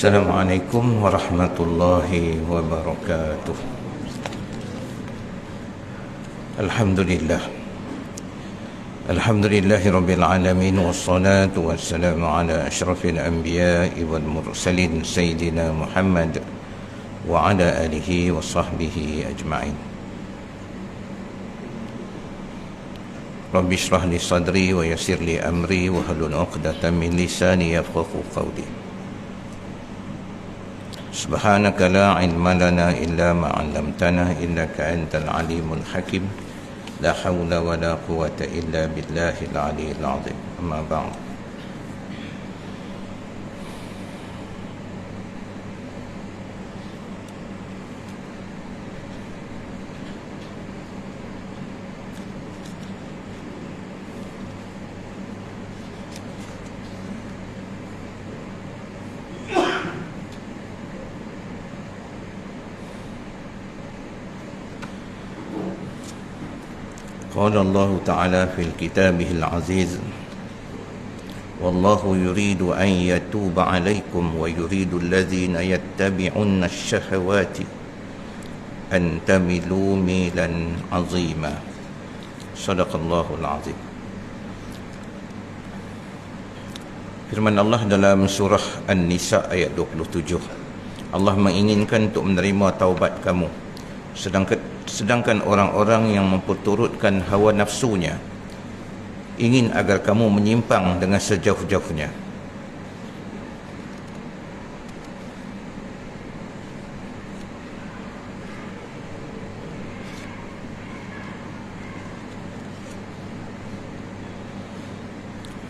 Assalamualaikum warahmatullahi wabarakatuh. Alhamdulillah. Alhamdulillahi rabbil alamin, wassalatu wassalamu ala asyrafil anbiya'i wal mursalin sayyidina Muhammad wa ala alihi wa sahbihi ajma'in. Rabbi shrah li sadri wa yassir li amri wa hlul 'uqdatam min lisani yafqahu qawli. Subhanaka la ilma lana illa ma 'allamtana innaka antal alimul hakim. La hawla wa la quwwata illa billahil aliyyil 'azim. Amma ba'd. قال الله تعالى في كتابه العزيز والله يريد أن يتوب عليكم ويريد الذين يتبعون الشهوات أن تميلوا ميلا عظيما. صدق الله العظيم. Firman Allah dalam surah An-Nisa ayat 27, Allah menginginkan untuk menerima taubat kamu, sedangkan orang-orang yang memperturutkan hawa nafsunya ingin agar kamu menyimpang dengan sejauh-jauhnya.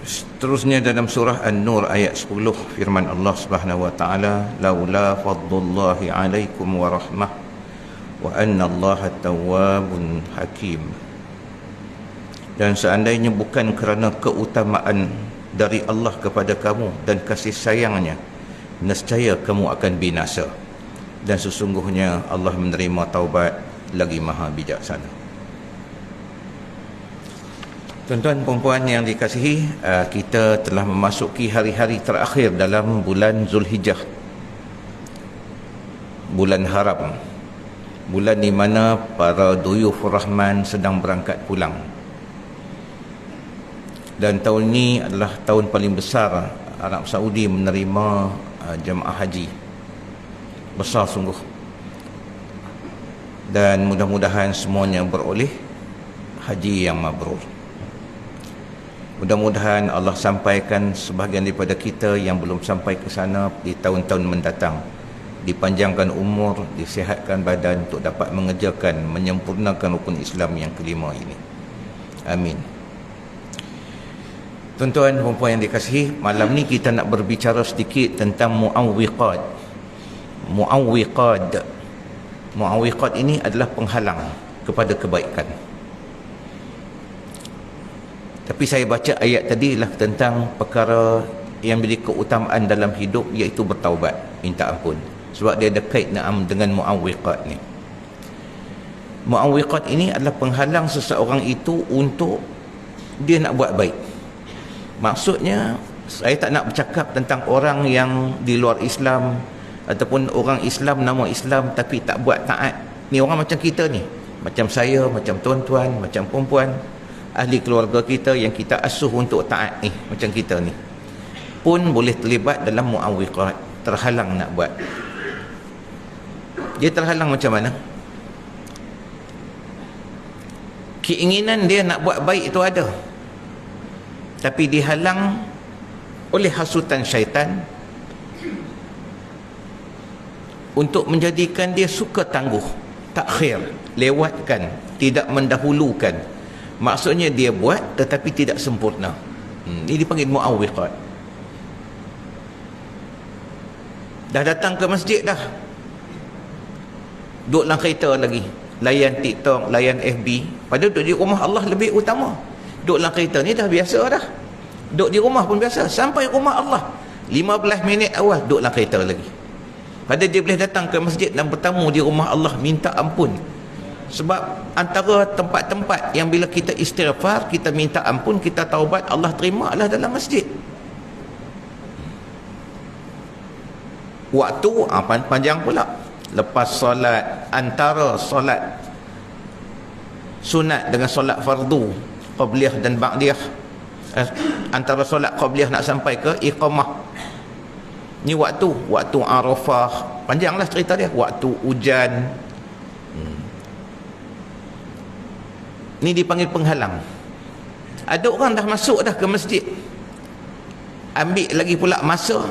Seterusnya dalam surah An-Nur ayat 10, firman Allah Subhanahu wa taala, laula fadlullahi alaikum wa rahmah wa anna Allaha tawwabun hakim. Dan seandainya bukan kerana keutamaan dari Allah kepada kamu dan kasih sayangnya, nescaya kamu akan binasa, dan sesungguhnya Allah menerima taubat lagi maha bijaksana. Tuan-tuan perempuan yang dikasihi, kita telah memasuki hari-hari terakhir dalam bulan Zulhijjah, bulan haram, bulan di mana para duyuf Rahman sedang berangkat pulang. Dan tahun ini adalah tahun paling besar Arab Saudi menerima jemaah haji. Besar sungguh. Dan mudah-mudahan semuanya beroleh haji yang mabrur. Mudah-mudahan Allah sampaikan sebahagian daripada kita yang belum sampai ke sana di tahun-tahun mendatang, dipanjangkan umur, disihatkan badan untuk dapat mengerjakan, menyempurnakan rukun Islam yang kelima ini. Amin. Tuan-tuan dan puan yang dikasihi, malam ni kita nak berbicara sedikit tentang mu'awwiqat. Mu'awwiqat ini adalah penghalang kepada kebaikan. Tapi saya baca ayat tadi lah tentang perkara yang memiliki keutamaan dalam hidup, iaitu bertaubat, minta ampun. Sebab dia ada kait dengan mu'awwiqat ni. Mu'awwiqat ini adalah penghalang seseorang itu untuk dia nak buat baik. Maksudnya, saya tak nak bercakap tentang orang yang di luar Islam ataupun orang Islam, nama Islam tapi tak buat taat. Ni orang macam kita ni, macam saya, macam tuan-tuan, macam perempuan, ahli keluarga kita yang kita asuh untuk taat ni, macam kita ni pun boleh terlibat dalam mu'awwiqat, terhalang nak buat. Dia terhalang macam mana? Keinginan dia nak buat baik itu ada, tapi dihalang oleh hasutan syaitan untuk menjadikan dia suka tangguh, takhir, lewatkan, tidak mendahulukan. Maksudnya dia buat tetapi tidak sempurna. Ini dipanggil mu'awwiqat. Dah datang ke masjid dah, duduk dalam kereta lagi, layan TikTok, layan FB. Padahal duduk di rumah Allah lebih utama. Duduk dalam kereta ni dah biasa dah. Duduk di rumah pun biasa. Sampai rumah Allah 15 minit awal duduk dalam kereta lagi. Padahal dia boleh datang ke masjid dan bertamu di rumah Allah, minta ampun. Sebab antara tempat-tempat yang bila kita istighfar, kita minta ampun, kita taubat, Allah terima adalah dalam masjid. Waktu panjang pula. Lepas solat, antara solat sunat dengan solat fardu, qabliyah dan ba'diyah, antara solat qabliyah nak sampai ke iqamah, ni waktu Arafah, panjanglah cerita dia. Waktu hujan, ni dipanggil penghalang. Ada orang dah masuk dah ke masjid, ambil lagi pula masa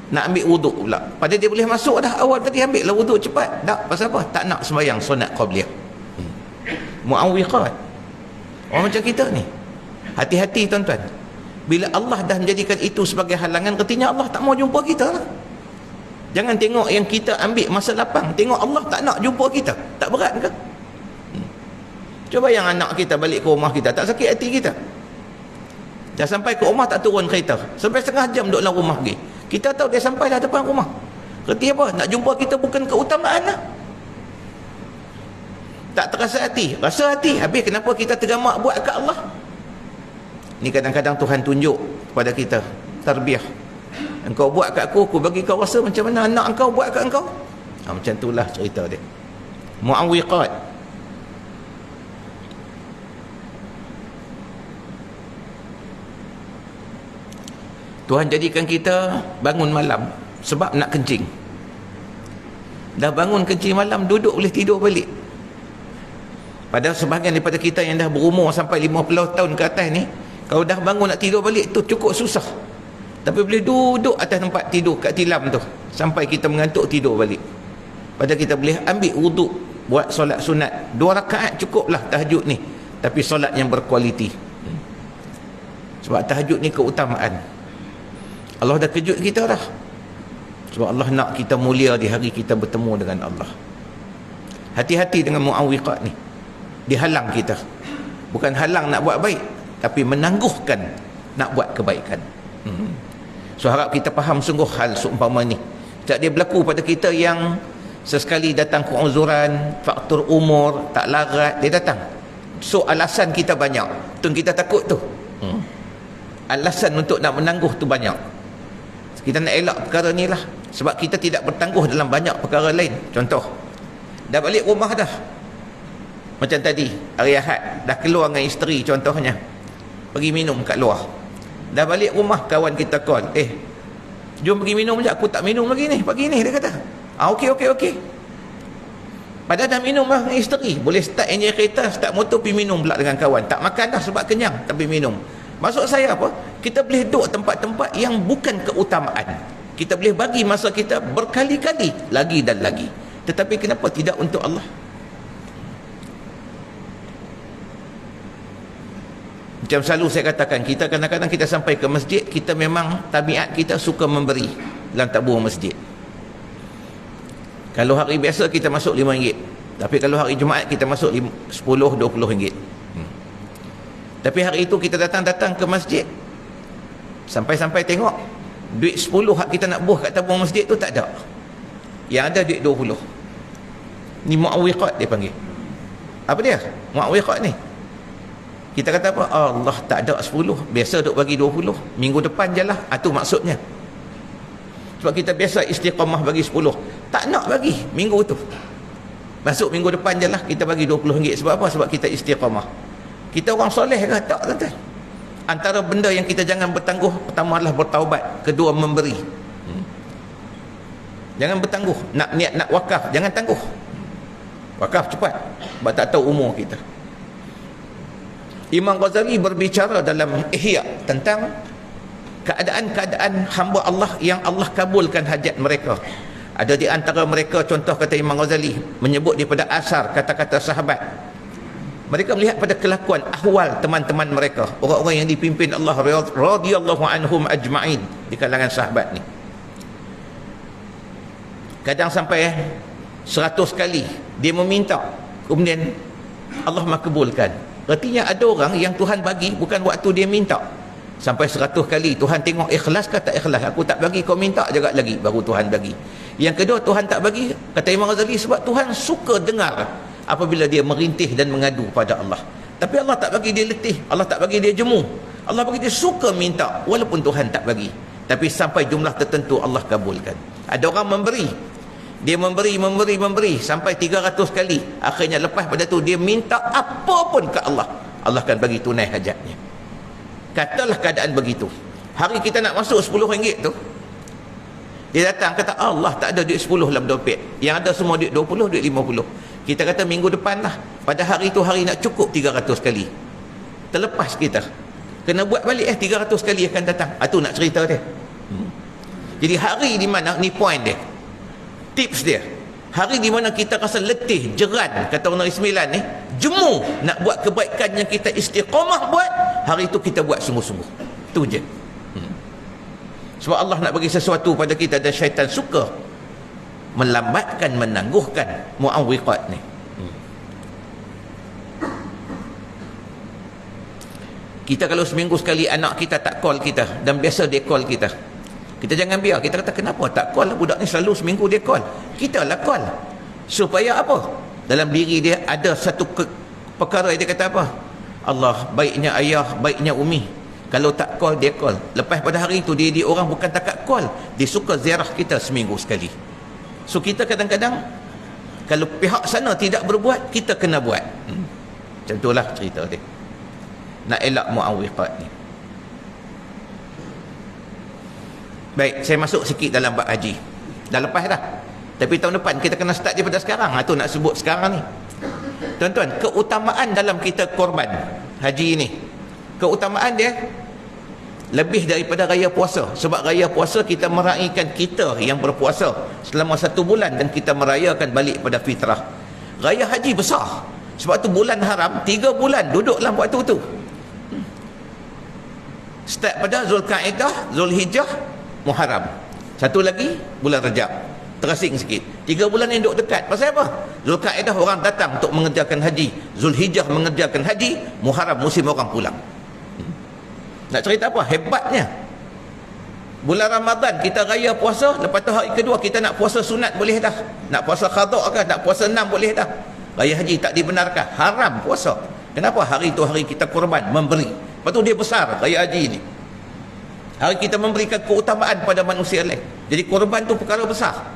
nak ambil wuduk pula. Pada dia boleh masuk dah awal tadi, ambil lah wuduk cepat. Tak, pasal apa? Tak nak sembahyang sunat qabliyah. Mu'awwiqat. Orang macam kita ni, hati-hati tuan-tuan. Bila Allah dah menjadikan itu sebagai halangan, artinya Allah tak mau jumpa kita lah. Jangan tengok yang kita ambil masa lapang, tengok Allah tak nak jumpa kita. Tak berat ke? Cuba yang anak kita balik ke rumah kita, tak sakit hati kita? Dah sampai ke rumah tak turun kereta, sampai setengah jam duduk dalam rumah lagi. Kita tahu dia sampai dah depan rumah. Kerti apa? Nak jumpa kita bukan keutamaan lah. Tak terasa hati, rasa hati. Habis kenapa kita tergamak buat kat Allah? Ni kadang-kadang Tuhan tunjuk kepada kita tarbiyah. Engkau buat kat aku bagi kau rasa macam mana anak engkau buat kat engkau. Macam itulah cerita dia. Mu'awwiqat. Tuhan jadikan kita bangun malam sebab nak kencing. Dah bangun kencing malam, duduk boleh tidur balik. Padahal sebahagian daripada kita yang dah berumur sampai 50 tahun ke atas ni, kalau dah bangun nak tidur balik tu cukup susah. Tapi boleh duduk atas tempat tidur kat tilam tu sampai kita mengantuk tidur balik. Padahal kita boleh ambil wuduk, buat solat sunat 2 rakaat cukuplah tahajud ni, tapi solat yang berkualiti. Sebab tahajud ni keutamaan. Allah dah kejut kita dah. Sebab Allah nak kita mulia di hari kita bertemu dengan Allah. Hati-hati dengan mu'awwiqat ni. Dihalang kita. Bukan halang nak buat baik, tapi menangguhkan nak buat kebaikan. So harap kita faham sungguh hal seumpama ni. Setiap dia berlaku pada kita yang sesekali datang keuzuran, faktor umur, tak larat, dia datang. So alasan kita banyak. Tu kita takut tu. Alasan untuk nak menangguh tu banyak. Kita nak elak perkara ni lah. Sebab kita tidak bertangguh dalam banyak perkara lain. Contoh, dah balik rumah dah. Macam tadi, hari Ahad, dah keluar dengan isteri contohnya. Pergi minum kat luar. Dah balik rumah, kawan kita call. Jom pergi minum je. Aku tak minum lagi ni, pagi ni, dia kata. Okey. Padahal dah minum lah dengan isteri. Boleh start enjin kereta, start motor, pergi minum pula dengan kawan. Tak makan dah sebab kenyang, tapi minum. Maksud saya apa? Kita boleh duduk tempat-tempat yang bukan keutamaan. Kita boleh bagi masa kita berkali-kali, lagi dan lagi. Tetapi kenapa tidak untuk Allah? Macam selalu saya katakan, kita kadang-kadang kita sampai ke masjid, kita memang tabiat kita suka memberi dalam tabur masjid. Kalau hari biasa kita masuk RM5. Tapi kalau hari Jumaat kita masuk RM10-20. Tapi hari itu kita datang ke masjid, sampai-sampai tengok duit 10 hak kita nak buh kat tabung masjid tu tak ada. Yang ada duit 20. Ni mu'awwiqat dia panggil. Apa dia? Mu'awwiqat ni. Kita kata apa? Allah tak ada 10, biasa duk bagi 20. Minggu depan je lah. Itu maksudnya. Sebab kita biasa istiqamah bagi 10. Tak nak bagi minggu tu. Masuk minggu depan je lah kita bagi RM20. Sebab apa? Sebab kita istiqamah. Kita orang soleh ke? Tak, tuan-tuan. Antara benda yang kita jangan bertangguh, pertama adalah bertaubat, kedua memberi. Jangan bertangguh. Nak niat nak wakaf, jangan tangguh. Wakaf cepat, sebab tak tahu umur kita. Imam Ghazali berbicara dalam Ihya tentang keadaan-keadaan hamba Allah yang Allah kabulkan hajat mereka. Ada di antara mereka, contoh kata Imam Ghazali, menyebut daripada asar kata-kata sahabat. Mereka melihat pada kelakuan ahwal teman-teman mereka, orang-orang yang dipimpin Allah radhiyallahu anhum ajma'in di kalangan sahabat ni. Kadang sampai 100 kali dia meminta, kemudian Allah makbulkan. Artinya ada orang yang Tuhan bagi bukan waktu dia minta. Sampai 100 kali Tuhan tengok ikhlas ke tak ikhlas. Aku tak bagi, kau minta juga lagi, baru Tuhan bagi. Yang kedua, Tuhan tak bagi, kata Imam Ghazali, sebab Tuhan suka dengar apabila dia merintih dan mengadu pada Allah. Tapi Allah tak bagi dia letih, Allah tak bagi dia jemu, Allah bagi dia suka minta walaupun Tuhan tak bagi. Tapi sampai jumlah tertentu Allah kabulkan. Ada orang memberi, dia memberi sampai 300 kali. Akhirnya lepas pada tu dia minta apa pun ke Allah, Allah akan bagi tunai hajatnya. Katalah keadaan begitu. Hari kita nak masuk RM10 tu, dia datang kata Allah tak ada duit 10 dalam dompet, yang ada semua duit 20, duit 50. Kita kata minggu depan lah, pada hari tu hari nak cukup 300 kali. Terlepas kita kena buat balik 300 kali akan datang. Itu nak cerita dia. Jadi hari di mana, ni point dia, tips dia, hari di mana kita rasa letih, jeran, kata orang Negeri Sembilan ni, jemu nak buat kebaikan yang kita istiqamah buat, hari itu kita buat sungguh-sungguh. Tu je. Sebab Allah nak bagi sesuatu pada kita dan syaitan suka melambatkan, menangguhkan mu'awwiqat ni. Kita kalau seminggu sekali anak kita tak call kita, dan biasa dia call kita, kita jangan biar. Kita kata kenapa tak call, budak ni selalu seminggu dia call, kita lah call. Supaya apa? Dalam diri dia ada satu perkara yang dia kata apa? Allah, baiknya ayah, baiknya umi, kalau tak call dia call. Lepas pada hari itu dia orang bukan takat call, dia suka ziarah kita seminggu sekali. So kita kadang-kadang kalau pihak sana tidak berbuat, kita kena buat. Macam itulah cerita dia, nak elak mu'awwiqat ni. Baik, saya masuk sikit dalam bab haji. Dah lepas dah, tapi tahun depan kita kena start daripada sekarang. Itu nak sebut sekarang ni. Tuan-tuan, keutamaan dalam kita korban haji ni, keutamaan dia lebih daripada raya puasa. Sebab raya puasa kita meraihkan kita yang berpuasa selama 1 bulan, dan kita merayakan balik pada fitrah. Raya haji besar, sebab tu bulan haram 3 bulan duduk dalam waktu tu. Start pada Zulkaidah, Zulhijjah, Muharram, satu lagi bulan Rajab. Terasing sikit, 3 bulan yang duduk dekat. Pasal apa? Zulkaidah orang datang untuk mengerjakan haji, Zulhijjah mengerjakan haji, Muharram musim orang pulang. Nak cerita apa? Hebatnya bulan Ramadan kita raya puasa, lepas tu hari kedua kita nak puasa sunat boleh dah, nak puasa qada ke, nak puasa 6 boleh dah. Raya haji tak dibenarkan, haram puasa. Kenapa? Hari tu hari kita korban, memberi. Lepas tu dia besar raya haji ni, hari kita memberikan keutamaan pada manusia lain. Jadi korban tu perkara besar.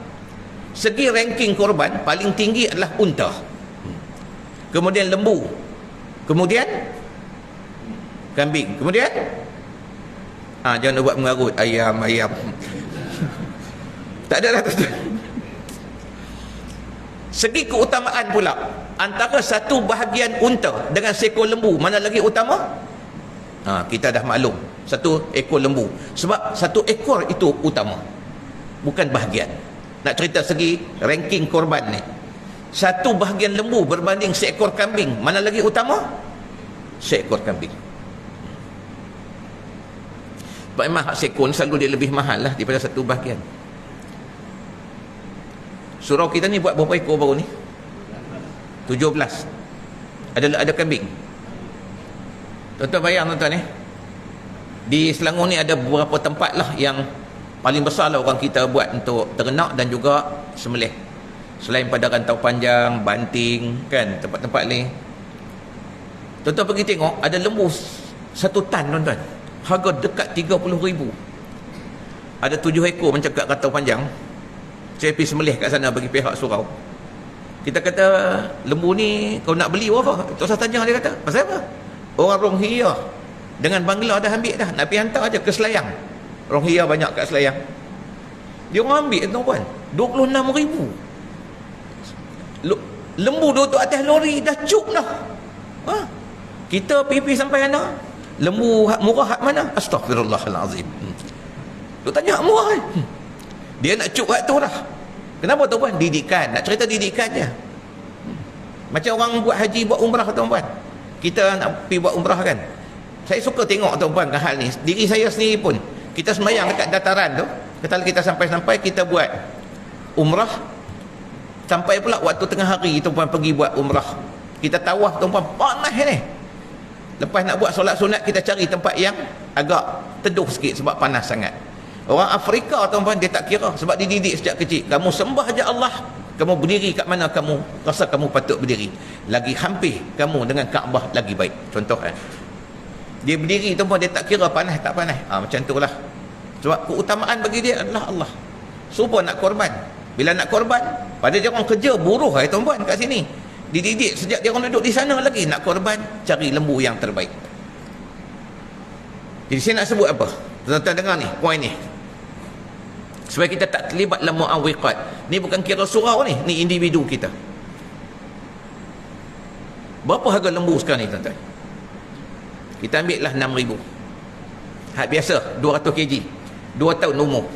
Segi ranking korban paling tinggi adalah unta, kemudian lembu, kemudian kambing, kemudian jangan buat mengarut, ayam tak ada lah. Segi keutamaan pula, antara satu bahagian unta dengan seekor lembu, mana lagi utama? Kita dah maklum, satu ekor lembu. Sebab satu ekor itu utama, bukan bahagian. Nak cerita segi ranking korban ni, satu bahagian lembu berbanding seekor kambing, mana lagi utama? Seekor kambing. Sebab memang hak seekor selalu dia lebih mahal lah daripada satu bahagian. Surau kita ni buat berapa ekor baru ni? 17. Ada kambing. Tuan-tuan bayang tuan-tuan di Selangor ni ada beberapa tempat lah yang paling besar lah orang kita buat untuk ternak dan juga sembelih. Selain pada Rantau Panjang, Banting kan, tempat-tempat ni. Tuan-tuan pergi tengok, ada lembu 1 tan tuan-tuan, harga dekat 30,000. Ada 7 ekor macam kat Rantau Panjang. Saya pergi sembelih kat sana bagi pihak surau. Kita kata, lembu ni kau nak beli berapa? Tok Sah tanya, dia kata, pasal apa? Orang Rohingya dengan Bangla dah ambil dah, nak pergi hantar aja ke Selayang. Rohingya banyak kat Selayang. Dia orang ambil tuan-tuan, 26,000. Lembu duduk atas lori dah cuk dah. Kita pergi sampai mana? Lembu hak murah hak mana? Astaghfirullahalazim. Tu tanya hak murah kan? Dia nak cuk hak tu dah. Kenapa tuan-tuan? Didikan. Nak cerita didikan je. Macam orang buat haji, buat umrah tuan-tuan. Kita nak pergi buat umrah kan, saya suka tengok tuan-tuan ke hal ni. Diri saya sendiri pun, kita sembahyang dekat dataran tu, kata kita sampai-sampai kita buat umrah, sampai pula waktu tengah hari tuan-tuan pergi buat umrah, kita tawaf tuan-tuan, panas ni. Lepas nak buat solat sunat, kita cari tempat yang agak teduh sikit sebab panas sangat. Orang Afrika tuan-tuan, dia tak kira, sebab dididik sejak kecil, kamu sembah je Allah, kamu berdiri kat mana kamu rasa kamu patut berdiri, lagi hampir kamu dengan Kaabah lagi baik. Contoh kan, dia berdiri tuan-tuan, dia tak kira panas tak panas. Macam tu lah. Sebab keutamaan bagi dia adalah Allah. Suruh nak korban. Bila nak korban, pada dia orang kerja buruh tuan-puan kat sini. Dididik sejak dia orang duduk di sana lagi. Nak korban, cari lembu yang terbaik. Jadi saya nak sebut apa? Tuan-tuan dengar ni, poin ni. Supaya kita tak terlibat dalam mu'awwiqat. Ni bukan kira surau ni, ni individu kita. Berapa harga lembu sekarang ni tuan-tuan? Kita ambil lah 6,000. Had biasa 200 kg, 2 tahun umur.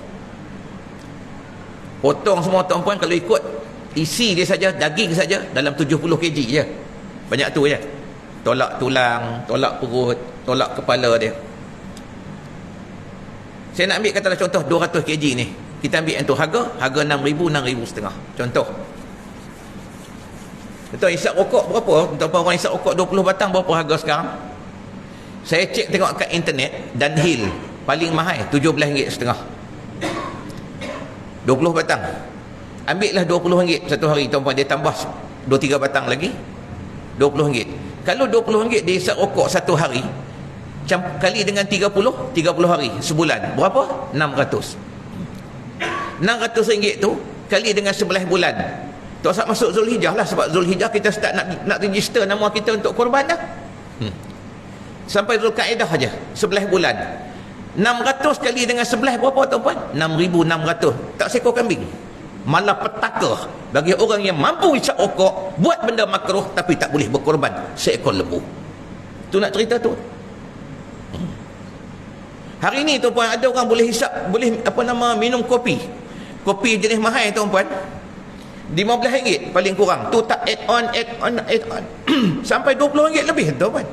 Potong semua tuan-puan, kalau ikut isi dia saja, daging saja dalam 70 kg je. Banyak tu je. Tolak tulang, tolak perut, tolak kepala dia. Saya nak ambil katalah contoh 200 kg ni. Kita ambil yang tu harga 6,000, 6,500. Contoh. Betul, isap rokok berapa? Tuan-tuan, orang isap rokok 20 batang berapa harga sekarang? Saya cek tengok kat internet, Dunhill paling mahal RM17.5. 20 batang. Ambillah RM20 satu hari tuan-puan, dia tambah 2-3 batang lagi RM20. Kalau RM20 dia isap rokok satu hari, kali dengan 30 hari sebulan, berapa? 600. RM600 tu kali dengan 11 bulan. Tak usah masuk Zulhijjah lah, sebab Zulhijjah kita start nak register nama kita untuk korban dah. Sampai Zulkaidah aja 11 bulan. 600 kali dengan 11 berapa tuan-puan? 6,600. Tak seekor kambing. Malah petaka bagi orang yang mampu isap rokok, buat benda makruh tapi tak boleh berkorban, seekor lembu. Tu nak cerita tu. Hari ni tuan-puan, ada orang boleh hisap, boleh minum kopi. Kopi jenis mahal tuan-puan, RM15 paling kurang. Tu tak add on sampai RM20 lebih tuan-puan.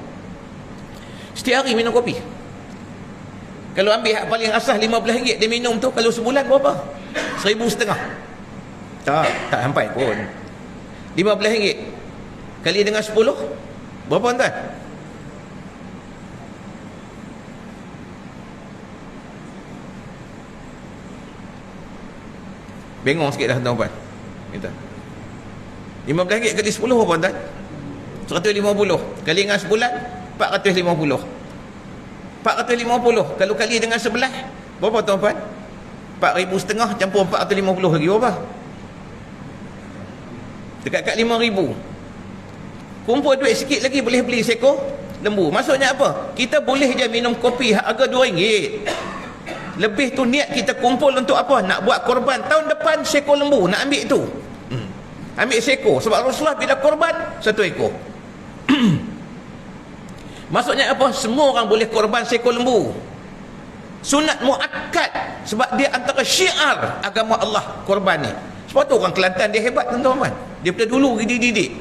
Setiap hari minum kopi. Kalau ambil hak paling asas RM15 dia minum tu, kalau sebulan berapa? RM1,500. Tak sampai pun. RM15 kali dengan 10 berapa tuan? Bengong sikit dah tuan-tuan. RM15 kali 10 berapa tuan? 150 kali dengan sebulan 450. 450 kalau kali dengan 11 berapa tuan-tuan? 4,500 campur 450 lagi berapa? Dekat-dekat 5,000. Kumpul duit sikit lagi boleh beli seekor lembu. Maksudnya apa? Kita boleh je minum kopi harga RM2. Lebih tu niat kita kumpul untuk apa? Nak buat korban tahun depan seekor lembu, nak ambil tu. Ambil seekor, sebab Rasulullah bila korban 1 ekor. Maksudnya apa? Semua orang boleh korban seekor lembu. Sunat muakkad, sebab dia antara syiar agama Allah korban ni. Sebab tu orang Kelantan dia hebat tuan-tuan. Daripada dulu dididik.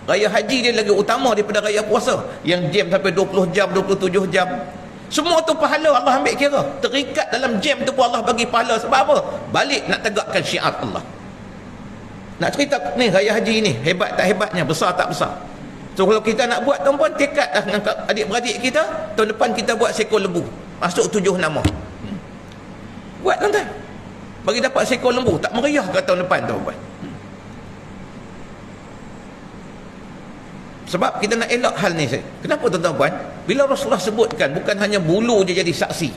Raya haji dia lagi utama daripada raya puasa, yang jam sampai 20 jam, 27 jam. Semua tu pahala Allah ambil kira. Terikat dalam jam tu pun Allah bagi pahala. Sebab apa? Balik nak tegakkan syiar Allah. Nak cerita ni raya haji ni, hebat tak hebatnya, besar tak besar. So kalau kita nak buat tuan-puan, tekad dah dengan adik-beradik kita, tahun depan kita buat seekor lembu. Masuk 7 nama. Buat tuan-tuan. Bagi dapat seekor lembu, tak meriah ke tahun depan tuan-puan? Sebab kita nak elak hal ni. Kenapa tuan-tuan? Bila Rasulullah sebutkan, bukan hanya bulu je jadi saksi.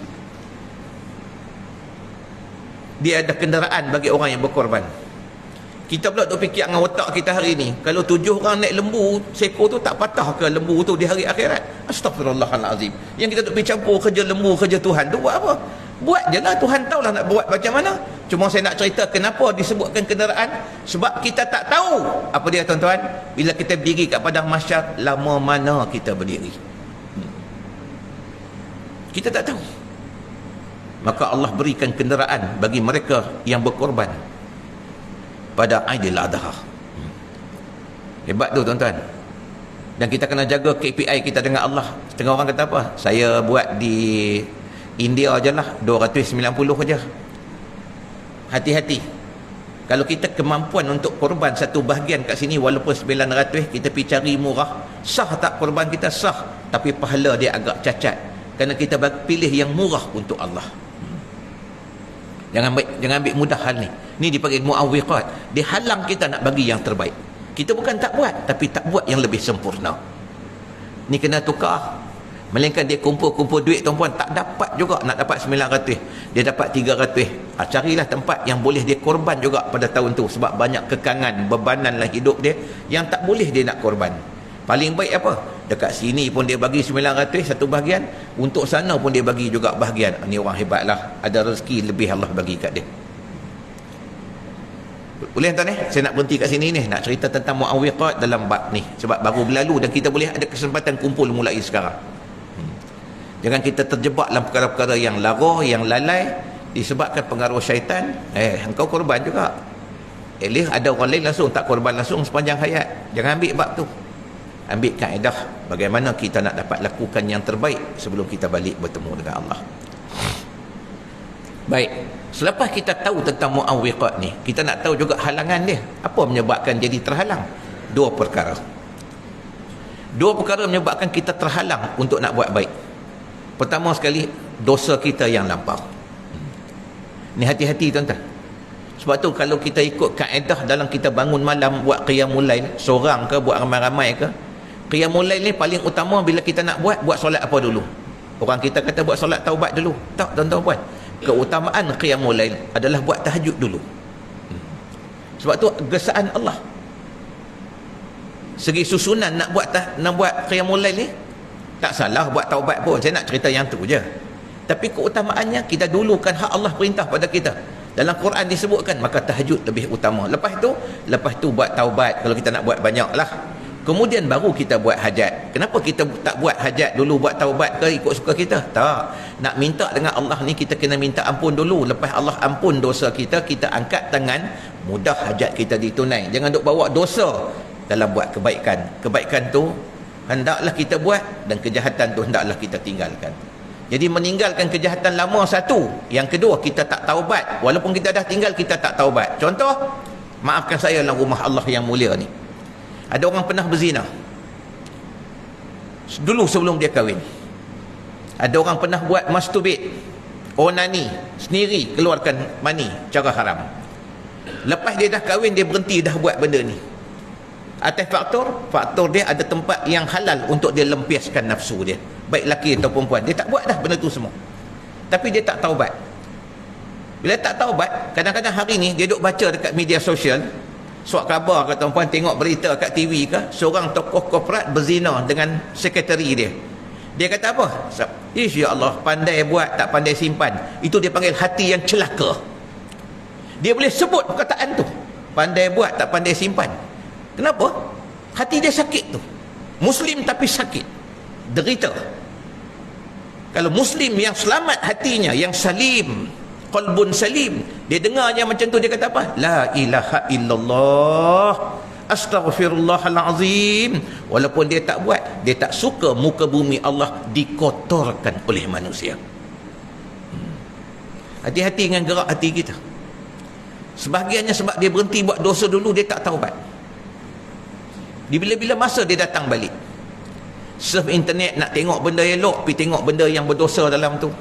Dia ada kenderaan bagi orang yang berkorban. Kita pula tu fikir dengan otak kita hari ni, kalau 7 orang naik lembu, seekor tu tak patah ke lembu tu di hari akhirat? Astaghfirullahalazim. Yang kita tu pergi campur kerja lembu, kerja Tuhan tu buat apa? Buat je lah, Tuhan tahulah nak buat macam mana. Cuma saya nak cerita kenapa disebutkan kenderaan. Sebab kita tak tahu apa dia tuan-tuan. Bila kita berdiri kat padang mahsyar, lama mana kita berdiri, kita tak tahu. Maka Allah berikan kenderaan bagi mereka yang berkorban pada Aidil Adha. Hebat tu tuan-tuan. Dan kita kena jaga KPI kita dengan Allah. Setengah orang kata apa? Saya buat di India je lah 290 je. Hati-hati. Kalau kita kemampuan untuk korban satu bahagian kat sini walaupun 900, kita pergi cari murah, sah tak korban kita? Sah, tapi pahala dia agak cacat kerana kita pilih yang murah untuk Allah. Jangan ambil mudah hal ni. Ni dipanggil mu'awwiqat. Dia halang kita nak bagi yang terbaik. Kita bukan tak buat, tapi tak buat yang lebih sempurna. Ni kena tukar. Melainkan dia kumpul-kumpul duit tuan-puan, tak dapat juga nak dapat 900, dia dapat 300. Carilah tempat yang boleh dia korban juga pada tahun tu, sebab banyak kekangan, bebananlah hidup dia yang tak boleh dia nak korban. Paling baik apa? Dekat sini pun dia bagi 900 satu bahagian, untuk sana pun dia bagi juga bahagian. Ni orang hebatlah, ada rezeki lebih Allah bagi kat dia. Boleh tuan saya nak berhenti kat sini ni, nak cerita tentang muawwiqat dalam bab ni sebab baru berlalu dan kita boleh ada kesempatan kumpul mulai sekarang. Jangan kita terjebak dalam perkara-perkara yang lara, yang lalai disebabkan pengaruh syaitan. Engkau korban juga. At least ada orang lain langsung tak korban langsung sepanjang hayat. Jangan ambil bab tu. Ambil kaedah bagaimana kita nak dapat lakukan yang terbaik sebelum kita balik bertemu dengan Allah. Baik, selepas kita tahu tentang muawwiqat ni, kita nak tahu juga halangan dia. Apa menyebabkan jadi terhalang? Dua perkara menyebabkan kita terhalang untuk nak buat baik. Pertama sekali, dosa kita yang lampau. Ni hati-hati tuan-tuan. Sebab tu kalau kita ikut kaedah dalam kita bangun malam buat qiyamul lail, seorang ke buat ramai-ramai ke, qiyamul lail ni paling utama bila kita nak buat solat apa dulu? Orang kita kata buat solat taubat dulu. Tak tuan-tuan puan. Keutamaan qiyamul lail adalah buat tahajud dulu. Sebab tu gesaan Allah. Segi susunan nak buat qiyamul lail ni tak salah, buat taubat pun. Saya nak cerita yang tu je. Tapi keutamaannya kita dulukan hak Allah perintah pada kita. Dalam Quran disebutkan, maka tahajud lebih utama. Lepas tu buat taubat kalau kita nak buat banyak lah. Kemudian baru kita buat hajat. Kenapa kita tak buat hajat dulu, buat taubat ke ikut suka kita? Tak. Nak minta dengan Allah ni kita kena minta ampun dulu. Lepas Allah ampun dosa kita, kita angkat tangan, mudah hajat kita ditunai. Jangan duk bawa dosa dalam buat kebaikan. Kebaikan tu hendaklah kita buat dan kejahatan tu hendaklah kita tinggalkan. Jadi meninggalkan kejahatan lama satu. Yang kedua, kita tak taubat. Walaupun kita dah tinggal, kita tak taubat. Contoh, maafkan saya dalam rumah Allah yang mulia ni. Ada orang pernah berzina dulu sebelum dia kahwin. Ada orang pernah buat masturbate, onani, sendiri keluarkan mani cara haram. Lepas dia dah kahwin, dia berhenti dah buat benda ni. Atas faktor dia ada tempat yang halal untuk dia lempiaskan nafsu dia, baik lelaki atau perempuan. Dia tak buat dah benda tu semua, tapi dia tak taubat. Bila tak taubat, kadang-kadang hari ni dia duk baca dekat media sosial, suat khabar ke tuan-puan, tengok berita kat TV ke, seorang tokoh korporat berzina dengan sekretari dia. Dia kata apa? Ya Allah, pandai buat tak pandai simpan. Itu dia panggil hati yang celaka. Dia boleh sebut perkataan tu, pandai buat tak pandai simpan. Kenapa? Hati dia sakit tu. Muslim tapi sakit, derita. Kalau Muslim yang selamat hatinya, yang salim, qalbun salim, dia dengarnya macam tu, dia kata apa? La ilaha illallah, astaghfirullahalazim. Walaupun dia tak buat, dia tak suka muka bumi Allah dikotorkan oleh manusia. Hati-hati dengan gerak hati kita. Sebahagiannya sebab dia berhenti buat dosa dulu, dia tak taubat. Di bila-bila masa dia datang balik, surf internet nak tengok benda elok, pergi tengok benda yang berdosa dalam tu.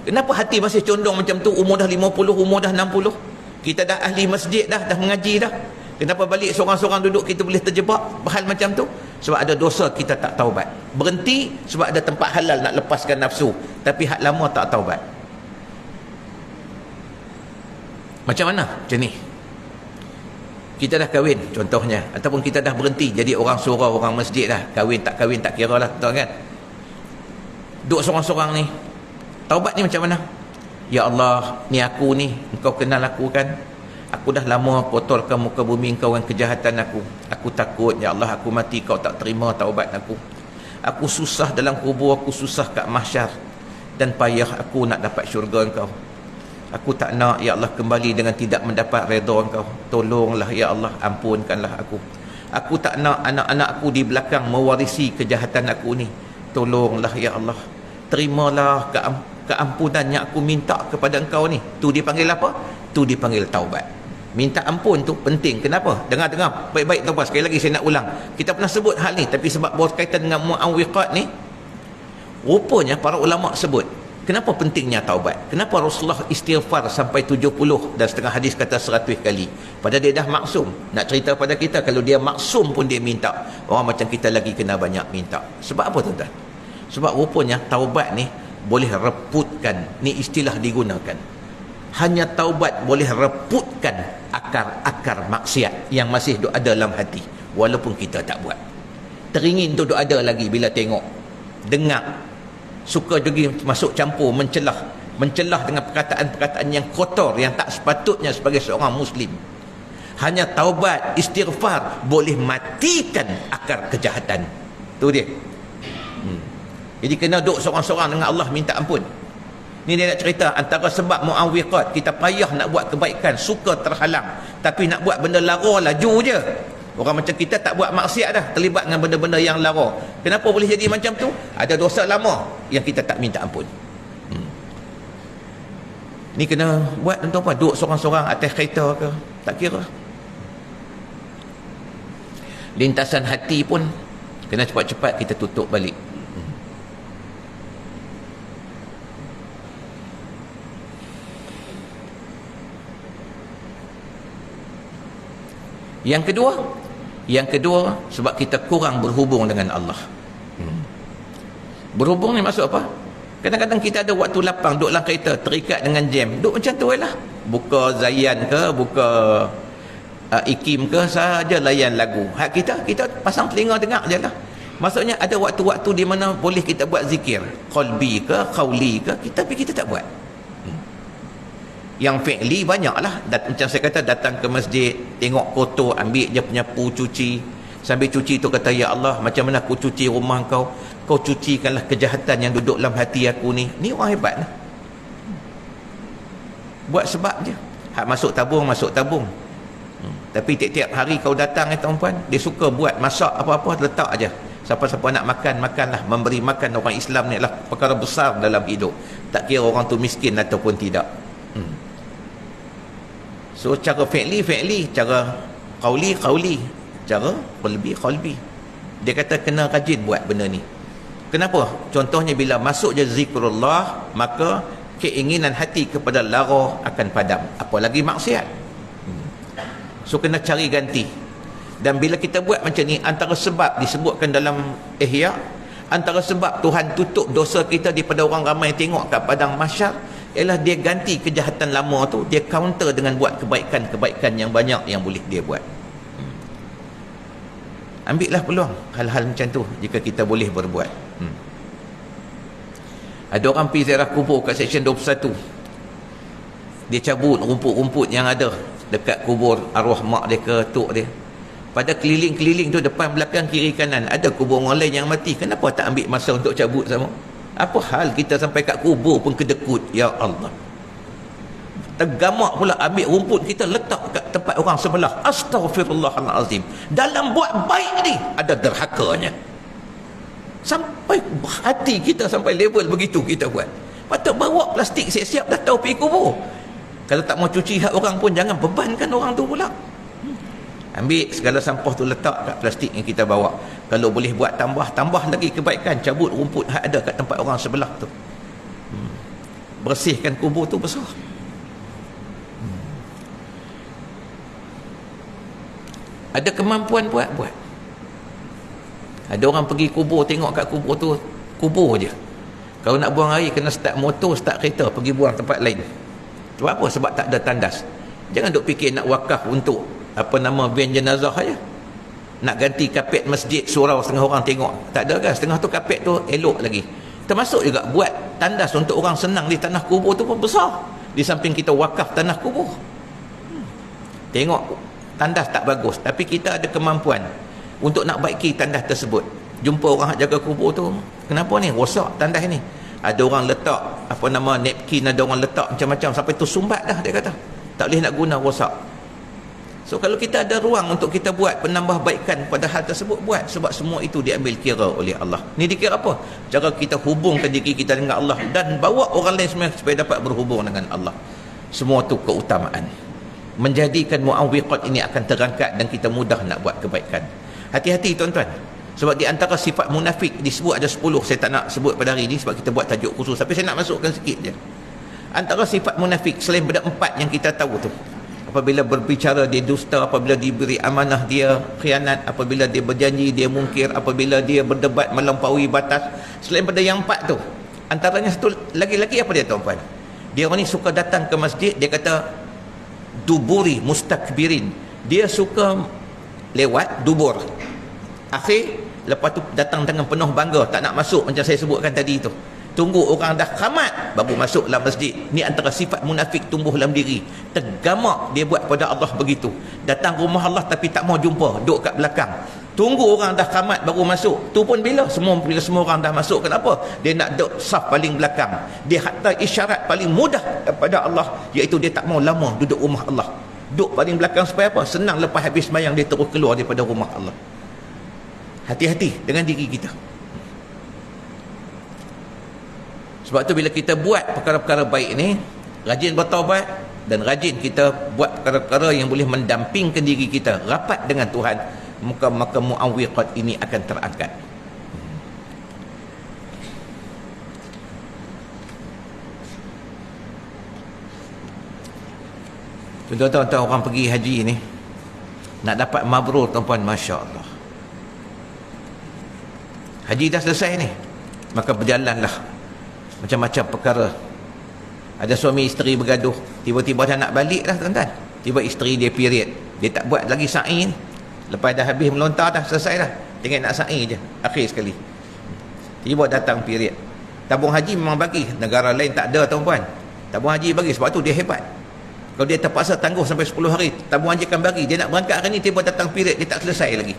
Kenapa hati masih condong macam tu? Umur dah 50, umur dah 60, kita dah ahli masjid dah mengaji dah. Kenapa balik seorang-seorang duduk kita boleh terjebak hal macam tu? Sebab ada dosa kita tak taubat. Berhenti sebab ada tempat halal nak lepaskan nafsu, tapi hak lama tak taubat. Macam mana macam ni? Kita dah kahwin contohnya, ataupun kita dah berhenti jadi orang surau, orang masjid dah. Kahwin tak kira lah, tahu kan? Duduk seorang-seorang ni, taubat ni macam mana? Ya Allah, ni aku ni, engkau kenal aku kan? Aku dah lama kotorkan muka bumi engkau dengan kejahatan aku. Aku takut, ya Allah, aku mati kau tak terima taubat aku. Aku susah dalam kubur, aku susah kat mahsyar, dan payah aku nak dapat syurga engkau. Aku tak nak, ya Allah, kembali dengan tidak mendapat redha engkau. Tolonglah ya Allah, ampunkanlah aku. Aku tak nak anak-anak aku di belakang mewarisi kejahatan aku ni. Tolonglah ya Allah, terimalah keampunan yang aku minta kepada engkau ni. Tu dipanggil apa? Tu dipanggil taubat. Minta ampun tu penting. Kenapa? Dengar baik-baik tuan-tuan. Sekali lagi saya nak ulang, kita pernah sebut hal ni, tapi sebab berkaitan dengan muawwiqat ni, rupanya para ulama sebut kenapa pentingnya taubat. Kenapa Rasulullah istighfar sampai 70 dan setengah hadis kata 100 kali. Padahal dia dah maksum. Nak cerita pada kita, kalau dia maksum pun dia minta. Orang macam kita lagi kena banyak minta. Sebab apa tuan-tuan? Sebab rupanya taubat ni boleh reputkan, ni istilah digunakan, hanya taubat boleh reputkan akar-akar maksiat yang masih duk ada dalam hati walaupun kita tak buat. Teringin tu duk ada lagi bila tengok, dengar, suka juga masuk campur, mencelah dengan perkataan-perkataan yang kotor yang tak sepatutnya sebagai seorang muslim. Hanya taubat, istighfar boleh matikan akar kejahatan. Tu dia. Jadi kena duduk seorang-seorang dengan Allah minta ampun. Ni dia nak cerita antara sebab mu'awwiqat, kita payah nak buat kebaikan, suka terhalang, tapi nak buat benda lara laju je. Orang macam kita tak buat maksiat dah, terlibat dengan benda-benda yang lara. Kenapa boleh jadi macam tu? Ada dosa lama yang kita tak minta ampun. Ni kena buat tuan-tuan, duduk seorang-seorang atas kereta ke, tak kira. Lintasan hati pun kena cepat-cepat kita tutup balik. Yang kedua sebab kita kurang berhubung dengan Allah. Berhubung ni maksud apa? Kadang-kadang kita ada waktu lapang, duduk dalam kereta, terikat dengan jam, duduk macam tu lah. Buka Zayan ke, buka Ikim ke, saja layan lagu. Hak kita pasang telinga dengar je lah. Maksudnya ada waktu-waktu di mana boleh kita buat zikir, qalbi ke, qawli ke, tapi kita tak buat. Yang fi'li banyaklah. Macam saya kata, datang ke masjid, tengok kotor, ambil je penyapu, cuci. Sambil cuci tu kata, ya Allah, macam mana aku cuci rumah kau, kau cucikanlah kejahatan yang duduk dalam hati aku ni. Ni orang hebat lah. Buat sebab je. Hak masuk tabung. Tapi tiap-tiap hari kau datang tuan-puan, dia suka buat masak apa-apa, letak aja. Siapa-siapa nak makan, makanlah. Memberi makan orang Islam ni adalah perkara besar dalam hidup. Tak kira orang tu miskin ataupun tidak. So cara fi'li, cara qawli, cara qalbi. Dia kata kena rajin buat benda ni. Kenapa? Contohnya bila masuk je zikrullah, maka keinginan hati kepada lara akan padam, apalagi maksiat. So kena cari ganti. Dan bila kita buat macam ni, antara sebab disebutkan dalam Ihya, antara sebab Tuhan tutup dosa kita daripada orang ramai tengok kat padang mahsyar, ialah dia ganti kejahatan lama tu, dia counter dengan buat kebaikan-kebaikan yang banyak yang boleh dia buat. Ambillah peluang hal-hal macam tu jika kita boleh berbuat. Ada orang pergi ziarah kubur kat seksyen 21, dia cabut rumput-rumput yang ada dekat kubur arwah mak dia ke tok dia. Pada keliling-keliling tu, depan, belakang, kiri, kanan, ada kubur orang lain yang mati. Kenapa tak ambil masa untuk cabut sama? Apa hal kita sampai kat kubur pun kedekut? Ya Allah, tergamak pula ambil rumput kita letak kat tempat orang sebelah. Astaghfirullahalazim. Dalam buat baik ni ada derhakanya. Sampai hati kita sampai level begitu kita buat. Patut bawa plastik siap-siap dah tahu pergi kubur. Kalau tak mau cuci hak orang pun jangan bebankan orang tu pula. Ambil segala sampah tu letak kat plastik yang kita bawa. Kalau boleh buat tambah lagi kebaikan, cabut rumput hak ada kat tempat orang sebelah tu. Bersihkan kubur tu besar. Ada kemampuan buat. Ada orang pergi kubur, tengok kat kubur tu, kubur je. Kalau nak buang air kena start motor, start kereta, pergi buang tempat lain. Sebab apa? Sebab tak ada tandas. Jangan duk fikir nak wakaf untuk van jenazah aja. Nak ganti kapet masjid, surau setengah orang tengok. Tak ada kan? Setengah tu kapet tu elok lagi. Termasuk juga buat tandas untuk orang senang di tanah kubur tu pun besar. Di samping kita wakaf tanah kubur. Tengok tandas tak bagus, tapi kita ada kemampuan untuk nak baiki tandas tersebut. Jumpa orang jaga kubur tu, kenapa ni rosak tandas ni? Ada orang letak napkin, ada orang letak macam-macam sampai tu sumbat dah, dia kata. Tak boleh nak guna, rosak. So kalau kita ada ruang untuk kita buat penambahbaikan pada hal tersebut, buat. Sebab semua itu diambil kira oleh Allah. Ni dikira apa? Cara kita hubungkan diri kita dengan Allah dan bawa orang lain semua supaya dapat berhubung dengan Allah. Semua tu keutamaan. Menjadikan mu'awwiqat ini akan terangkat dan kita mudah nak buat kebaikan. Hati-hati tuan-tuan. Sebab di antara sifat munafik disebut ada 10. Saya tak nak sebut pada hari ini sebab kita buat tajuk khusus, tapi saya nak masukkan sikit je. Antara sifat munafik selain pada 4 yang kita tahu tu, apabila berbicara dia dusta, apabila diberi amanah dia khianat, apabila dia berjanji dia mungkir, apabila dia berdebat melampaui batas, Selain pada yang 4 tu, antaranya satu lagi-lagi apa dia tuan-tuan? Dia orang ni suka datang ke masjid, dia kata duburi mustakbirin. Dia suka lewat dubur. Akhir lepas tu datang dengan penuh bangga, tak nak masuk macam saya sebutkan tadi tu. Tunggu orang dah khamat baru masuk dalam masjid. Ni antara sifat munafik tumbuh dalam diri. Tergamak dia buat pada Allah begitu. Datang rumah Allah tapi tak mau jumpa, duduk kat belakang. Tunggu orang dah khamat baru masuk. Tu pun bila semua orang dah masuk, kenapa? Dia nak duduk saf paling belakang. Dia hatta isyarat paling mudah kepada Allah, iaitu dia tak mau lama duduk rumah Allah. Duduk paling belakang supaya apa? Senang lepas habis sembahyang dia terus keluar daripada rumah Allah. Hati-hati dengan diri kita. Sebab tu bila kita buat perkara-perkara baik ni, rajin bertaubat dan rajin kita buat perkara-perkara yang boleh mendampingkan diri kita rapat dengan Tuhan, maka muawwiqat ini akan terangkat. Tuan-tuan orang pergi haji ni nak dapat mabrur tuan-puan, masya-Allah. Haji dah selesai ni, maka berjalanlah macam-macam perkara. Ada suami isteri bergaduh, tiba-tiba dah nak balik dah tuan-tuan. Tiba isteri dia period, dia tak buat lagi sa'i ni. Lepas dah habis melontar dah, selesai dah, tinggal nak sa'i je akhir sekali. Tiba datang period. Tabung haji memang bagi, negara lain tak ada tuan-puan. Tabung haji bagi, sebab tu dia hebat. Kalau dia terpaksa tangguh sampai 10 hari, tabung haji akan bagi. Dia nak berangkat hari ni, tiba datang period, dia tak selesai lagi.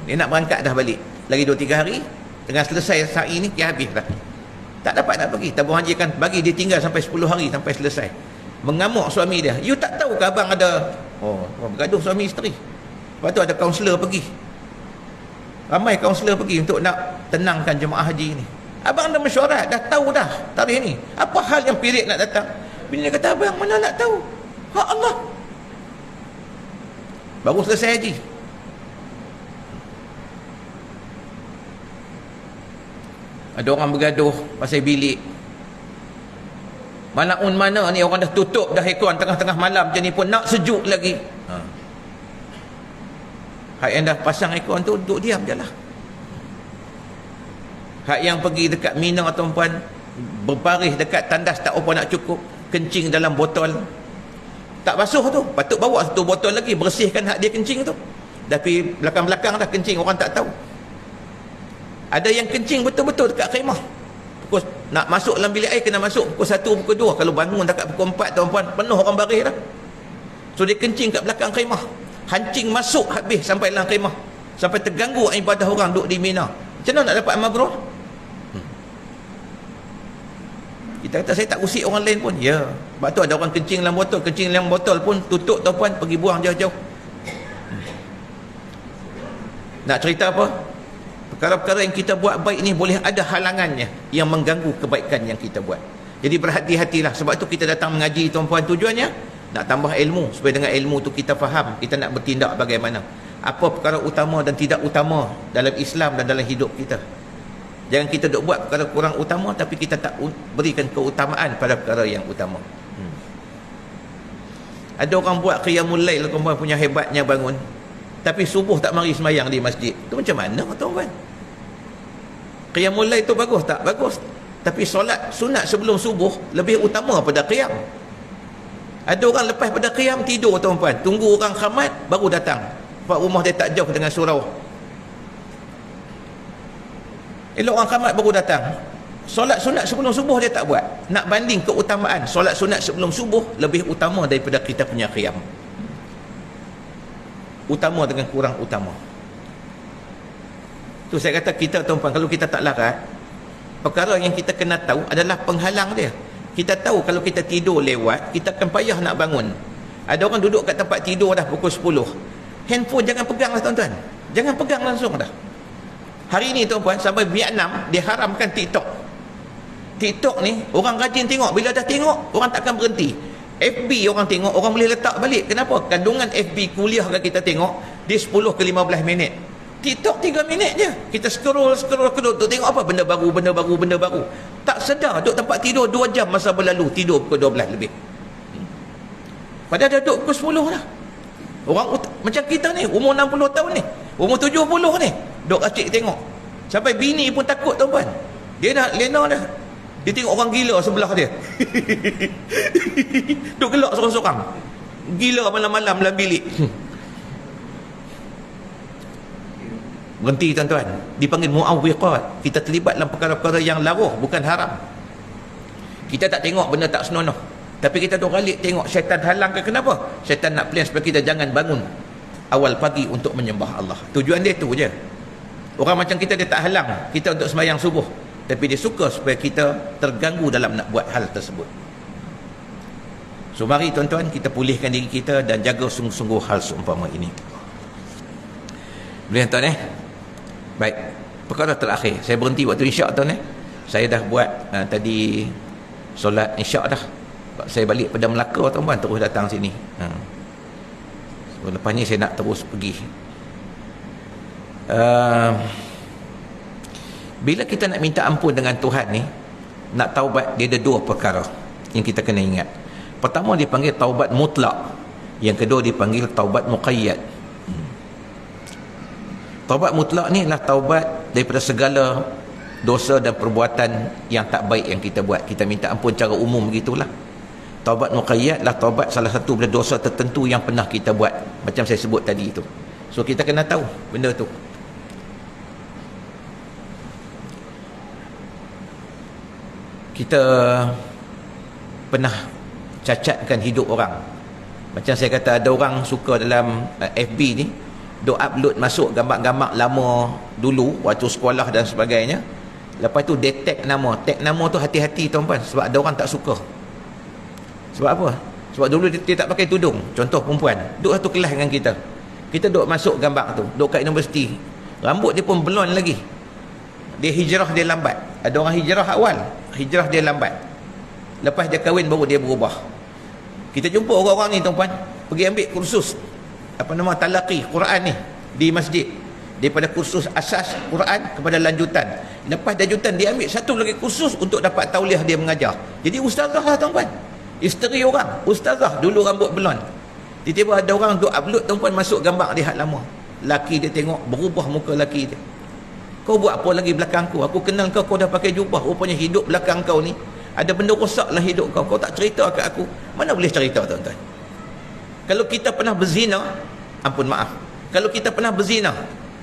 Dia nak berangkat dah balik lagi 2-3 hari, tengah selesai sa'i ni, dia habis dah, tak dapat nak pergi. Tabung haji akan bagi, dia tinggal sampai 10 hari sampai selesai. Mengamuk suami dia, you tak tahu ke abang ada bergaduh suami isteri. Lepas tu ada kaunselor pergi, ramai kaunselor pergi untuk nak tenangkan jemaah haji ni. Abang dah mesyuarat, dah tahu dah tarikh ni, apa hal yang period nak datang? Bini dia kata, abang mana nak tahu, hak Allah. Baru selesai haji. Ada orang bergaduh pasal bilik. Mana ni orang dah tutup dah aircon tengah-tengah malam macam ni pun nak sejuk lagi. Hak yang dah pasang aircon tu duduk diam je lah. Hak yang pergi dekat Mina tuan-puan, berbaris dekat tandas tak apa nak cukup, kencing dalam botol, tak basuh tu, patut bawa satu botol lagi bersihkan hak dia kencing tu. Tapi belakang-belakang dah kencing, orang tak tahu. Ada yang kencing betul-betul dekat khemah. Pukul nak masuk dalam bilik air kena masuk pukul 1, pukul 2. Kalau bangun dekat pukul 4 tuan-puan, penuh orang baris dah. So dia kencing kat belakang khemah. Hancing masuk habis sampai dalam khemah. Sampai terganggu ibadah orang duduk di Mina. Macam mana nak dapat mabrur? Kita kata saya tak usik orang lain pun. Ya. Sebab tu ada orang kencing dalam botol. Kencing dalam botol pun tutup tuan-puan, pergi buang jauh-jauh. Nak cerita apa? Perkara-perkara yang kita buat baik ni boleh ada halangannya yang mengganggu kebaikan yang kita buat. Jadi berhati-hatilah. Sebab tu kita datang mengaji tuan-puan, tujuannya nak tambah ilmu, supaya dengan ilmu tu kita faham kita nak bertindak bagaimana, apa perkara utama dan tidak utama dalam Islam dan dalam hidup kita. Jangan kita duk buat perkara kurang utama tapi kita tak berikan keutamaan pada perkara yang utama. Ada orang buat qiyamul lail, tuan-puan, punya hebatnya bangun, tapi subuh tak mari semayang di masjid. Tu macam mana tuan-puan? Qiyamul lail tu bagus tak? Bagus. Tapi solat sunat sebelum subuh lebih utama pada qiyam. Ada orang lepas pada qiyam tidur tuan-puan, tunggu orang khamat baru datang. Sebab rumah dia tak jauh dengan surau. Elok orang khamat baru datang. Solat sunat sebelum subuh dia tak buat. Nak banding keutamaan, solat sunat sebelum subuh lebih utama daripada kita punya qiyam. Utama dengan kurang utama. Tu saya kata kita tuan-puan, kalau kita tak larat, perkara yang kita kena tahu adalah penghalang dia. Kita tahu kalau kita tidur lewat, kita akan payah nak bangun. Ada orang duduk kat tempat tidur dah pukul 10. Handphone jangan pegang lah tuan-tuan. Jangan pegang langsung dah. Hari ni tuan-puan, sampai Vietnam dia haramkan TikTok. TikTok ni orang rajin tengok, bila dah tengok orang takkan berhenti. FB orang tengok, orang boleh letak balik. Kenapa? Kandungan FB kuliah kan kita tengok dia 10 ke 15 minit. TikTok 3 minit je. Kita scroll tu tengok apa? Benda baru. Tak sedar duduk tempat tidur 2 jam masa berlalu, tidur pukul 12 lebih. Padahal dah duduk pukul 10 dah. Orang macam kita ni, umur 60 tahun ni, umur 70 ni, duduk acik tengok. Sampai bini pun takut tuan-tuan. Dia dah lena dah. Dia tengok orang gila sebelah dia. Duk gelak sorang-sorang. Gila malam-malam dalam bilik. Berhenti tuan-tuan. Dipanggil mu'awwiqat. Kita terlibat dalam perkara-perkara yang laruh, bukan haram. Kita tak tengok benda tak senonoh. Tapi kita duk galik tengok syaitan halang ke kenapa? Syaitan nak plan supaya kita jangan bangun awal pagi untuk menyembah Allah. Tujuan dia tu je. Orang macam kita dia tak halang kita untuk sembahyang subuh, tapi dia suka supaya kita terganggu dalam nak buat hal tersebut. So mari tuan-tuan kita pulihkan diri kita dan jaga sungguh-sungguh hal seumpama ini. Boleh tuan Baik, perkara terakhir. Saya berhenti waktu isyak tuan Saya dah buat tadi solat isyak dah. Saya balik pada Melaka tuan-tuan, terus datang sini. So, lepas ni saya nak terus pergi. Bila kita nak minta ampun dengan Tuhan ni, nak taubat, dia ada dua perkara yang kita kena ingat. Pertama dipanggil taubat mutlak, yang kedua dipanggil taubat muqayyad. Taubat mutlak ni adalah taubat daripada segala dosa dan perbuatan yang tak baik yang kita buat. Kita minta ampun secara umum begitulah. Taubat muqayyad adalah taubat salah satu daripada dosa tertentu yang pernah kita buat, macam saya sebut tadi itu. So kita kena tahu benda tu. Kita pernah cacatkan hidup orang. Macam saya kata, ada orang suka dalam FB ni duk upload masuk gambar-gambar lama dulu waktu sekolah dan sebagainya. Lepas tu dia tag nama. Tag nama tu hati-hati tuan-tuan, sebab ada orang tak suka. Sebab apa? Sebab dulu dia tak pakai tudung. Contoh perempuan duk satu kelas dengan kita, kita duk masuk gambar tu, duk kat universiti, rambut dia pun blond lagi. Dia hijrah, dia lambat. Ada orang hijrah awal, hijrah dia lambat. Lepas dia kahwin baru dia berubah. Kita jumpa orang-orang ni tuan-tuan, pergi ambil kursus talaqi Quran ni di masjid, daripada kursus asas Quran kepada lanjutan. Lepas lanjutan dia ambil satu lagi kursus untuk dapat tauliah dia mengajar. Jadi ustazah lah tuan-tuan, isteri orang ustazah, dulu rambut blond. Tiba-tiba ada orang duk upload tuan-tuan, masuk gambar dia hak lama. Laki dia tengok berubah muka laki dia. Kau buat apa lagi belakang aku kenal kau dah pakai jubah, rupanya hidup belakang kau ni ada benda rosak lah hidup kau tak cerita kat aku. Mana boleh cerita tuan-tuan? Kalau kita pernah berzina, ampun maaf, kalau kita pernah berzina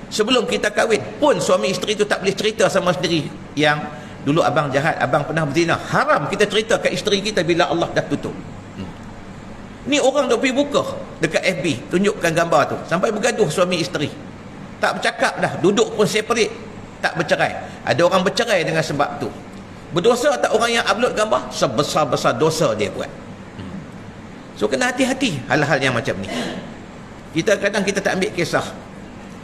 sebelum kita kahwin pun, suami isteri tu tak boleh cerita sama sendiri yang dulu abang jahat, abang pernah berzina. Haram kita cerita kat isteri kita bila Allah dah tutup. Ni orang dah pergi buka dekat FB, tunjukkan gambar tu, sampai bergaduh suami isteri. Tak bercakap dah, duduk pun separate, tak bercerai. Ada orang bercerai dengan sebab tu. Berdosa tak orang yang upload gambar? Sebesar-besar dosa dia buat. So kena hati-hati hal-hal yang macam ni. Kadang kita tak ambil kisah.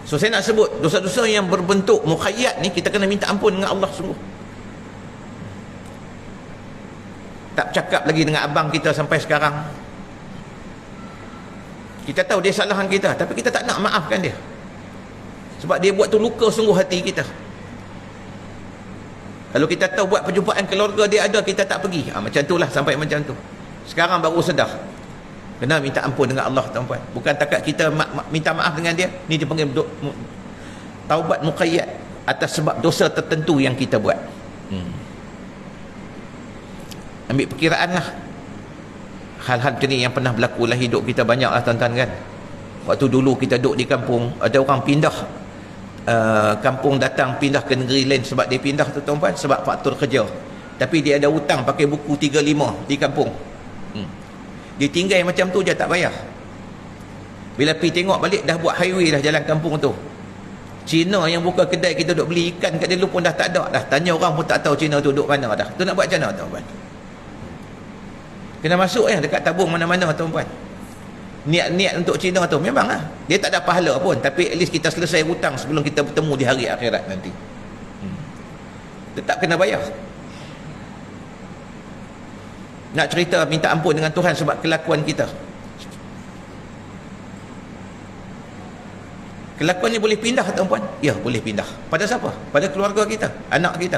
So saya nak sebut dosa-dosa yang berbentuk muqayyad ni, kita kena minta ampun dengan Allah sungguh. Tak bercakap lagi dengan abang kita sampai sekarang. Kita tahu dia salahan kita, tapi kita tak nak maafkan dia, sebab dia buat tu luka sungguh hati kita. Kalau kita tahu buat perjumpaan keluarga dia ada, kita tak pergi. Macam tu lah, sampai macam tu. Sekarang baru sedar kena minta ampun dengan Allah tuan-tuan. Bukan takat kita minta maaf dengan dia. Ni dipanggil taubat muqayyad atas sebab dosa tertentu yang kita buat. Ambil perkiraan lah hal-hal macam ni yang pernah berlaku dalam hidup kita. Banyak lah tuan-tuan kan. Waktu dulu kita duduk di kampung, ada orang pindah kampung, datang pindah ke negeri lain. Sebab dia pindah tu tuan-tuan sebab faktor kerja, tapi dia ada hutang pakai buku 35 di kampung. Dia tinggal macam tu je, tak bayar. Bila pergi tengok balik, dah buat highway dah jalan kampung tu. Cina yang buka kedai kita duduk beli ikan kat dia dulu pun dah tak ada dah. Tanya orang pun tak tahu Cina tu duduk mana dah. Tu nak buat macam mana tuan-tuan? Kena masuk dekat tabung mana-mana tuan-tuan. Niat-niat untuk Cina tu memang lah, dia tak ada pahala pun, tapi at least kita selesai hutang sebelum kita bertemu di hari akhirat nanti. Tetap kena bayar. Nak cerita minta ampun dengan Tuhan sebab kelakuan kita. Kelakuan ni boleh pindah tuan-tuan? Ya, boleh pindah. Pada siapa? Pada keluarga kita, anak kita.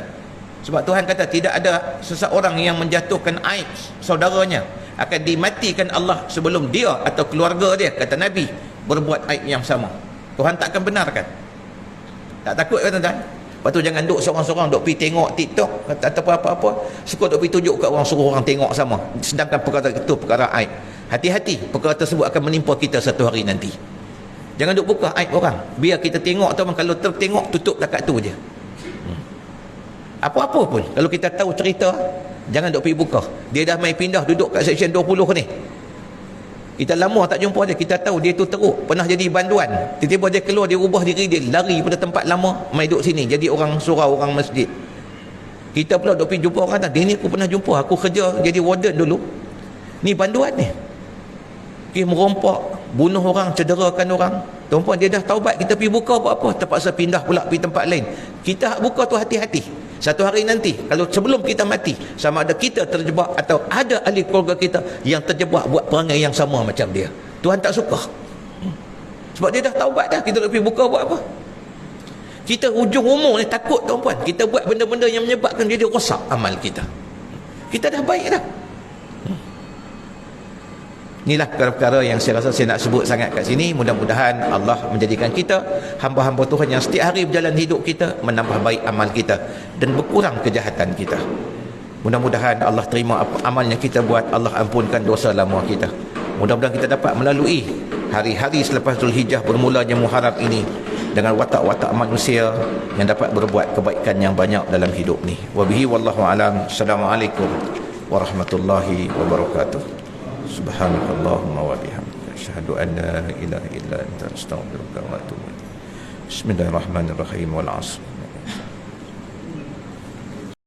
Sebab Tuhan kata tidak ada seseorang yang menjatuhkan aib saudaranya akan dimatikan Allah sebelum dia atau keluarga dia, kata Nabi, berbuat aib yang sama. Tuhan tak akan benarkan. Tak takut ke tuan-tuan? Lepas tu jangan duk seorang-seorang duk pergi tengok TikTok ataupun apa-apa, suka duk pergi tunjuk kat orang, suruh orang tengok sama, sedangkan perkara itu perkara aib. Hati-hati, perkara tersebut akan menimpa kita satu hari nanti. Jangan duk buka aib orang, biar kita tengok tu, kalau tertengok tutup dekat tu je. Apa-apa pun kalau kita tahu cerita, jangan duk pergi buka. Dia dah main pindah duduk kat seksyen 20 ni, kita lama tak jumpa dia, kita tahu dia tu teruk, pernah jadi banduan, tiba-tiba dia keluar, dia ubah diri dia, lari pada tempat lama, main duduk sini jadi orang surau, orang masjid. Kita pula duk pergi jumpa orang, dia ni aku pernah jumpa, aku kerja jadi warden dulu, ni banduan ni, pergi merompak, bunuh orang, cederakan orang. Tuan-puan, dia dah taubat, kita pergi buka buat apa, terpaksa pindah pula pergi tempat lain. Kita buka tu hati-hati. Satu hari nanti, kalau sebelum kita mati, sama ada kita terjebak atau ada ahli keluarga kita yang terjebak buat perangai yang sama macam dia, Tuhan tak suka. Sebab dia dah taubat dah, kita nak pergi buka buat apa? Kita hujung umur ni takut, tuan-puan, kita buat benda-benda yang menyebabkan dia rosak amal kita. Kita dah baik dah. Inilah perkara yang saya rasa saya nak sebut sangat kat sini. Mudah-mudahan Allah menjadikan kita hamba-hamba Tuhan yang setiap hari berjalan hidup kita, menambah baik amal kita dan berkurang kejahatan kita. Mudah-mudahan Allah terima amal yang kita buat, Allah ampunkan dosa lama kita. Mudah-mudahan kita dapat melalui hari-hari selepas Zulhijjah bermulanya Muharram ini dengan watak-watak manusia yang dapat berbuat kebaikan yang banyak dalam hidup ni. Wabihi wallahu alam. Assalamualaikum warahmatullahi wabarakatuh. Subhanakallahumma wa bihamdika asyhadu an la ilaha illa anta astaghfiruka wa atubu ilaik. Bismillahirrahmanirrahim. Wal 'asr.